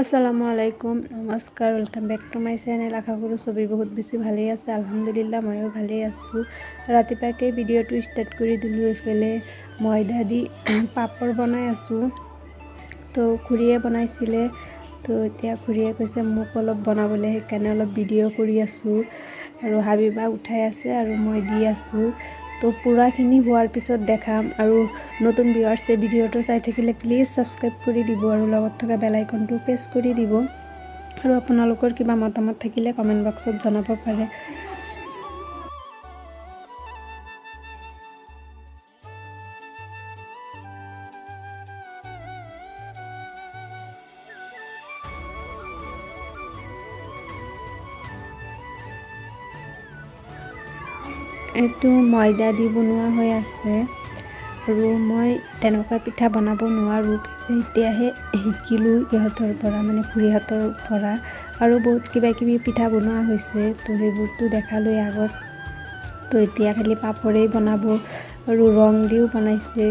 আসসালামু আলাইকুম, নমস্কাৰ, welcome back to my channel. আশা কৰোঁ চবেই বহুত বেছি ভালেই আছে। আলহামদুলিল্লাহ ময়ো ভালেই আছোঁ। ৰাতিপুৱাকৈ ভিডিঅ'টো ষ্টাৰ্ট কৰি দিলোঁ। এইফালে ময়দা দি পাপৰ বনাই আছোঁ। তো খুৰীয়ে বনাইছিলে, তো এতিয়া খুৰীয়ে কৈছে মোক অলপ বনাবলৈ, সেইকাৰণে অলপ ভিডিঅ' কৰি আছোঁ। আৰু হাবিবা উঠাই আছে আৰু মই দি আছোঁ। তো পুৰাখিনি হোৱাৰ পিছত দেখাম। আৰু নতুন ভিউৱাৰ্ছে ভিডিঅ'টো চাই থাকিলে প্লিজ ছাবস্ক্ৰাইব কৰি দিব আৰু লগত থকা বেল আইকনটো প্ৰেছ কৰি দিব। আৰু আপোনালোকৰ কিবা মতামত থাকিলে কমেণ্ট বক্সত জনাব পাৰে। এইটো ময়দা দি বনোৱা হৈ আছে আৰু মই তেনেকুৱা পিঠা বনাব নোৱাৰোঁ। পিছে এতিয়াহে শিকিলোঁ ইহঁতৰ পৰা, মানে খুৰীহঁতৰ পৰা। আৰু বহুত কিবা কিবি পিঠা বনোৱা হৈছে, তো সেইবোৰতো দেখালোৱেই আগত। তো এতিয়া খালি পাপৰেই বনাব আৰু ৰং দিও বনাইছে,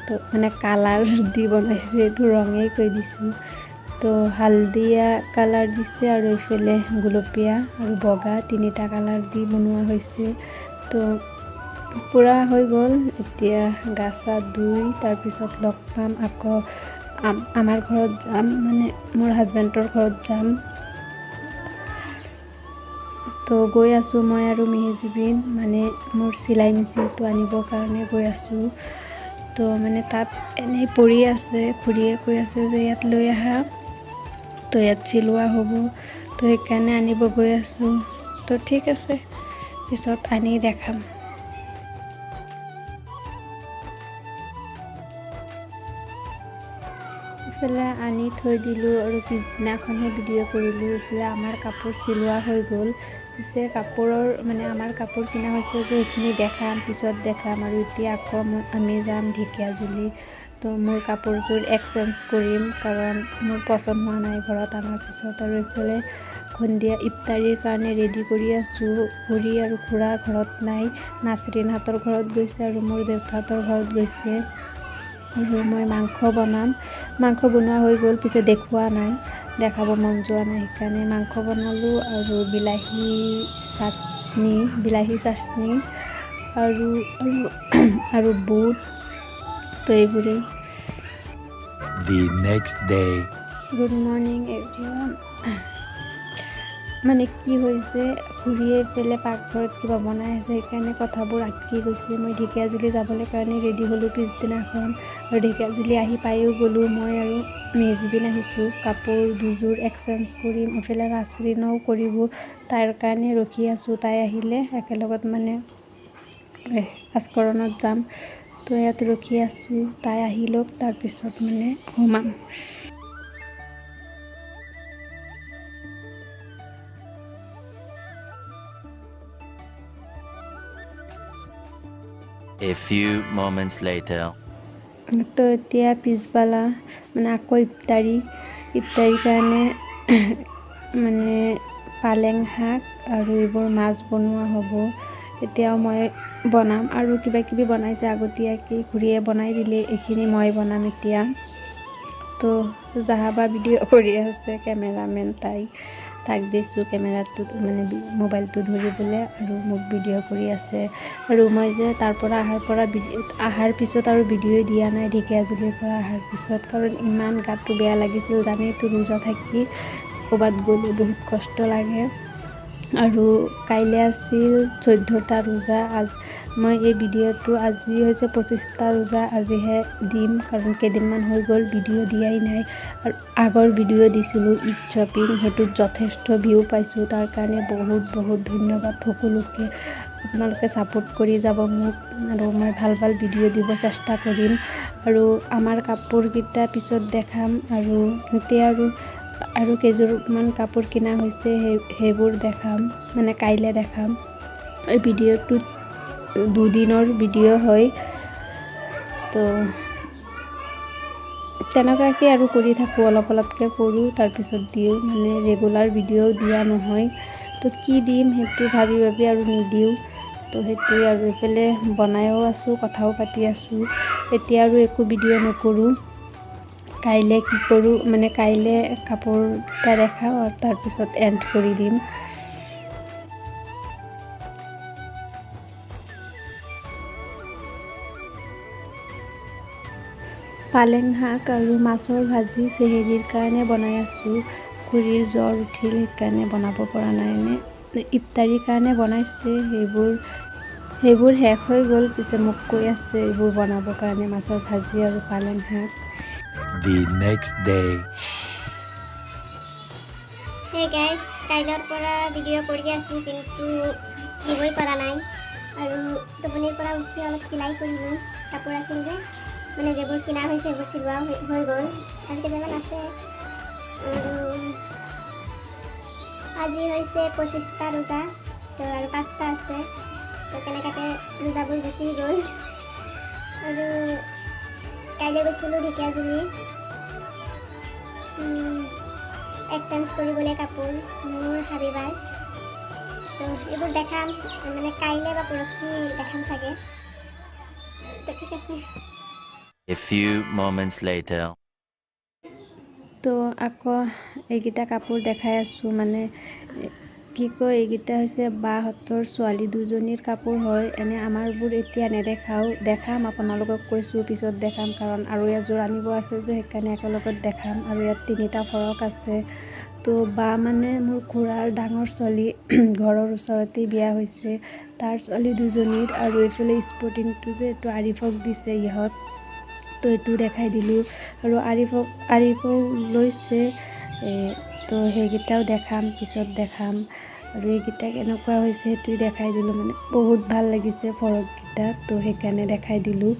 তো মানে কালাৰ দি বনাইছে, এইটো ৰঙেই কৈ দিছোঁ। তো হালধীয়া কালাৰ দিছে আৰু এইফালে গুলপীয়া আৰু বগা তিনিটা কালাৰ দি বনোৱা হৈছে। তো পূৰা হৈ গ'ল। এতিয়া গা চা ধুই তাৰপিছত লগ পাম, আকৌ আমাৰ ঘৰত যাম, মানে মোৰ হাজবেণ্ডৰ ঘৰত যাম। তো গৈ আছোঁ মই আৰু মেহেজিবিন, মানে মোৰ চিলাই মেচিনটো আনিবৰ কাৰণে গৈ আছোঁ। তো মানে তাত এনেই পৰি আছে, খুৰীয়ে কৈ আছে যে ইয়াত লৈ আহা, তো ইয়াত চিলোৱা হ'ব। তো সেইকাৰণে আনিব গৈ আছোঁ। তো ঠিক আছে, পিছত আনি দেখাম। এইফালে আনি থৈ দিলোঁ আৰু পিছদিনাখনহে ভিডিঅ' কৰিলোঁ। এইফালে আমাৰ কাপোৰ চিলোৱা হৈ গ'ল। পিছে কাপোৰৰ মানে আমাৰ কাপোৰ কিনা হৈছে যে সেইখিনি দেখাম, পিছত দেখাম। আৰু এতিয়া আকৌ আমি যাম ঢেকীয়াজুলি। তো মোৰ কাপোৰযোৰ এক্সচেঞ্জ কৰিম, কাৰণ মোৰ পচন্দ হোৱা নাই ঘৰত অনাৰ পিছত। আৰু এইফালে সন্ধিয়া ইফতাৰীৰ কাৰণে ৰেডি কৰি আছোঁ। খুৰী আৰু খুৰা ঘৰত নাই, নাচৰিনহঁতৰ ঘৰত গৈছে আৰু মোৰ দেউতাহঁতৰ ঘৰত গৈছে। আৰু মই মাংস বনাম। মাংস বনোৱা হৈ গ'ল, পিছে দেখুওৱা নাই, দেখাব মন যোৱা নাই, সেইকাৰণে মাংস বনালোঁ। আৰু বিলাহী চাটনি আৰু বুট, তো এইবোৰেই। The next day. Good morning everyone. মানে কি হৈছে, খুৰীয়ে পেলে পাকঘৰত কিবা বনাই আছে, সেইকাৰণে কথাবোৰ আটকি গৈছে। মই ঢেকীয়াজুলি যাবলৈ কাৰণে ৰেডি হ'লোঁ পিছদিনাখন। আৰু ঢেকীয়াজুলি আহি পায়ো গ'লোঁ। মই আৰু মেহেজিবিন আহিছোঁ, কাপোৰ দুযোৰ এক্সচেঞ্জ কৰিম। এইফালে নাচৰিনেও কৰিব, তাইৰ কাৰণে ৰখি আছোঁ। তাই আহিলে একেলগত মানে আস্কৰণত যাম। তো ইয়াত ৰখি আছোঁ, তাই আহি লওক, তাৰপিছত মানে সোমাম। A few moments later. তো এতিয়া পিছবেলা মানে আকৌ ইফতাৰীৰ কাৰণে মানে পালেং শাক আৰু এইবোৰ মাছ বনোৱা হ'ব। এতিয়াও মই বনাম, আৰু কিবা কিবি বনাইছে আগতীয়াকৈ, খুৰীয়ে বনাই দিলে। এইখিনি মই বনাম এতিয়া। তো জাহাবা ভিডিঅ' কৰি আছে, কেমেৰামেন তাক দিছোঁ কেমেৰাটো, মানে মোবাইলটো ধৰিবলৈ, আৰু মোক ভিডিঅ' কৰি আছে। আৰু মই যে তাৰ পৰা অহাৰ পিছত আৰু ভিডিঅ' দিয়া নাই, ঢেকীয়াজুলিৰ পৰা অহাৰ পিছত, কাৰণ ইমান গাটো বেয়া লাগিছিল। জানেইতো ৰোজা থাকি ক'ৰবাত গ'লে বহুত কষ্ট লাগে। আৰু কাইলৈ আছিল 14টা ৰোজা। মই এই ভিডিঅ'টো আজি হৈছে 25টা ৰোজা, আজিহে দিম, কাৰণ কেইদিনমান হৈ গ'ল ভিডিঅ' দিয়াই নাই। আৰু আগৰ ভিডিঅ' দিছিলোঁ ঈদ শ্বপিং, সেইটোত যথেষ্ট ভিউ পাইছোঁ। তাৰ কাৰণে বহুত বহুত ধন্যবাদ সকলোকে। আপোনালোকে ছাপোৰ্ট কৰি যাব মোক, আৰু মই ভাল ভাল ভিডিঅ' দিব চেষ্টা কৰিম। আৰু আমাৰ কাপোৰকেইটা পিছত দেখাম। আৰু এতিয়া আৰু কেইযোৰমান কাপোৰ কিনা হৈছে, সেইবোৰ দেখাম, মানে কাইলৈ দেখাম। এই ভিডিঅ'টোত 2 দিনৰ ভিডিঅ' হয়। তো তেনেকুৱাকৈ আৰু কৰি থাকোঁ, অলপ অলপকৈ কৰোঁ, তাৰপিছত দিওঁ, মানে ৰেগুলাৰ ভিডিঅ' দিয়া নহয়। তো কি দিম সেইটো ভাবি আৰু নিদিওঁ। তো সেইটোৱে। আৰু এইফালে বনায়ো আছোঁ, কথাও পাতি আছোঁ। এতিয়া আৰু একো ভিডিঅ' নকৰোঁ, কাইলৈ কি কৰোঁ মানে কাইলৈ কাপোৰটা দেখাওঁ আৰু তাৰপিছত এণ্ড কৰি দিম। পালেং শাক আৰু মাছৰ ভাজি চেহেৰীৰ কাৰণে বনাই আছোঁ। খুৰীৰ জ্বৰ উঠিল সেইকাৰণে বনাব পৰা নাই, এনে ইফতাৰীৰ কাৰণে বনাইছে। সেইবোৰ শেষ হৈ গ'ল, পিছে মোক কৈ আছে এইবোৰ বনাবৰ কাৰণে, মাছৰ ভাজি আৰু পালেং শাক। The next day. Hey guys, কাইলৈৰ পৰা ভিডিঅ' কৰি আছোঁ কিন্তু দিবই পৰা নাই। আৰু টোপনিৰ পৰা উঠি অলপ চিলাই কৰিলোঁ, কাপোৰ আছিল যে মানে যিবোৰ কিনা হৈছে সেইবোৰ চিলোৱা হৈ গ'ল, আৰু কেইটামান আছে। আজি হৈছে 25টা ৰোজা, তো আৰু 5টা আছে, তো তেনেকুৱাতে ৰোজাবোৰ গুচি গ'ল। আৰু কাইলৈ গৈছিলোঁ ঢেকীয়াজুলি এক্সচেঞ্জ কৰিবলৈ কাপোৰ মোৰ হাবিবাৰ। তো এইবোৰ দেখাম মানে কাইলৈ বা পৰহি দেখাম চাগে। তো ঠিক আছে। A few moments later. তো আকৌ এইকেইটা কাপোৰ দেখাই আছোঁ, মানে কি কয় এইকেইটা হৈছে বাহঁতৰ ছোৱালী দুজনীৰ কাপোৰ হয়। এনে আমাৰবোৰ এতিয়া দেখাম আপোনালোকক কৈছোঁ, পিছত দেখাম, কাৰণ আৰু এযোৰ আনিব আছে যে সেইকাৰণে একেলগত দেখাম। আৰু ইয়াত 3টা ফৰক আছে। তো বা মানে মোৰ খুৰাৰ ডাঙৰ ছোৱালী, ঘৰৰ ওচৰতেই বিয়া হৈছে, তাৰ ছোৱালী দুজনীৰ। আৰু এইফালে স্পৰ্টিংটো যে এইটো আৰিফক দিছে ইহঁত, তো এইটো দেখাই দিলোঁ। আৰু আৰিফক লৈছে, তো সেইকেইটাও দেখাম, পিছত দেখাম। আৰু এইকেইটা কেনেকুৱা হৈছে সেইটোৱে দেখাই দিলোঁ, মানে বহুত ভাল লাগিছে ফৰককেইটা, তো সেইকাৰণে দেখাই দিলোঁ।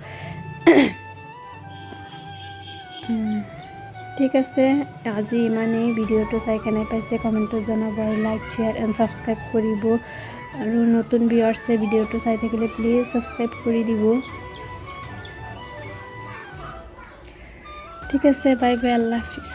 ঠিক আছে, আজি ইমানেই। ভিডিঅ'টো চাই কেনে পাইছে কমেণ্টত জনাব, আৰু লাইক শ্বেয়াৰ এণ্ড ছাবস্ক্ৰাইব কৰিব। আৰু নতুন ভিউৱাৰ্ছে ভিডিঅ'টো চাই থাকিলে প্লিজ ছাবস্ক্ৰাইব কৰি দিব। ঠিক আছে, বাই বাই, আল্লাহ হাফিজ।